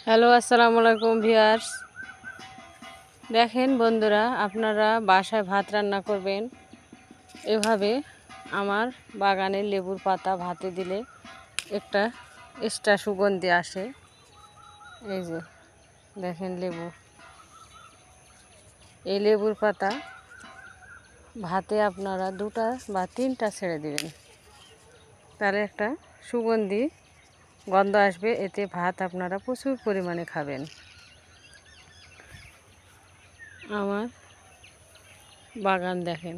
Hello, আসসালামু আলাইকুম viewers. দেখেন বন্ধুরা, আপনারা বাসায় ভাত রান্না করবেন এভাবে। আমার বাগানে লেবুর পাতা ভাতে দিলে একটা এক্সট্রা সুগন্ধি আসে। এই যে দেখেন লেবু, এই লেবুর পাতা ভাতে আপনারা 2টা বা 3টা ছেড়ে দিবেন, তাহলে একটা সুগন্ধি গন্ধ আসবে। এতে ভাত আপনারা প্রচুর পরিমাণে খাবেন। আমার বাগান দেখেন,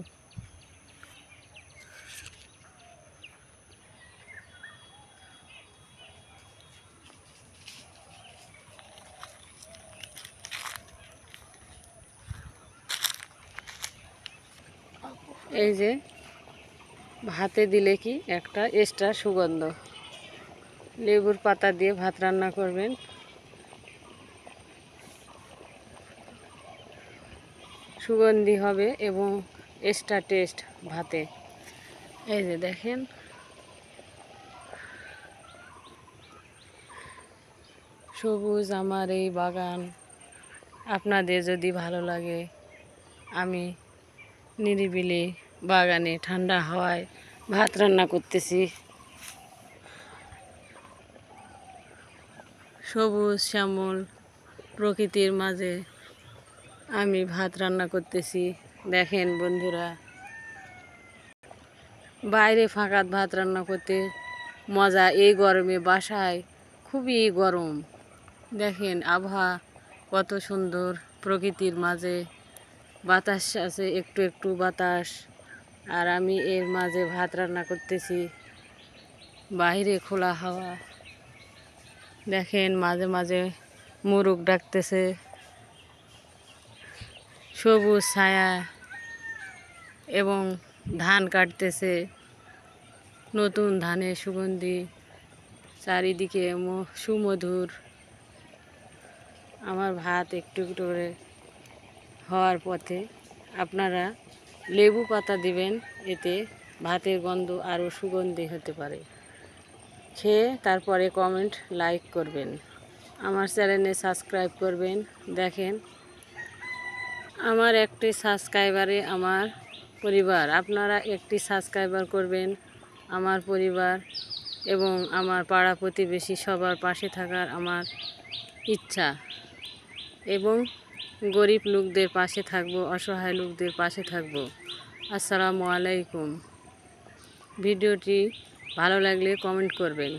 এই যে ভাতে দিলে কি একটা এক্সট্রা সুগন্ধ। লেবুর পাতা দিয়ে ভাত রান্না করবেন, সুগন্ধি হবে এবং এক্সট্রা টেস্ট ভাতে। এই যে দেখেন, সবুজ আমার এই বাগান। আপনাদের যদি ভালো লাগে, আমি নিরিবিলি বাগানে ঠান্ডা হাওয়ায় ভাত রান্না করতেছি। সবুজ শ্যামল প্রকৃতির মাঝে আমি ভাত রান্না করতেছি। দেখেন বন্ধুরা, বাইরে ফাঁকাত ভাত রান্না করতে মজা। এই গরমে বাসায় খুবই গরম। দেখেন আবহাওয়া কত সুন্দর, প্রকৃতির মাঝে বাতাস আছে, একটু একটু বাতাস, আর আমি এর মাঝে ভাত রান্না করতেছি। বাইরে খোলা হাওয়া, দেখেন মাঝে মাঝে মোরগ ডাকতেছে, সবুজ ছায়া এবং ধান কাটতেছে, নতুন ধানের সুগন্ধি চারিদিকে সুমধুর। আমার ভাত একটু একটু করে হওয়ার পথে। আপনারা লেবু পাতা দিবেন, এতে ভাতের গন্ধ আরও সুগন্ধি হতে পারে। খেয়ে তারপরে কমেন্ট লাইক করবেন, আমার চ্যানেলে সাবস্ক্রাইব করবেন। দেখেন আমার একটি সাবস্ক্রাইবারে আমার পরিবার, আপনারা একটি সাবস্ক্রাইবার করবেন। আমার পরিবার এবং আমার পাড়া প্রতিবেশী সবার পাশে থাকার আমার ইচ্ছা, এবং গরিব লোকদের পাশে থাকবো, অসহায় লোকদের পাশে থাকবো। আসসালামু আলাইকুম। ভিডিওটি ভালো লাগলে কমেন্ট করবেন।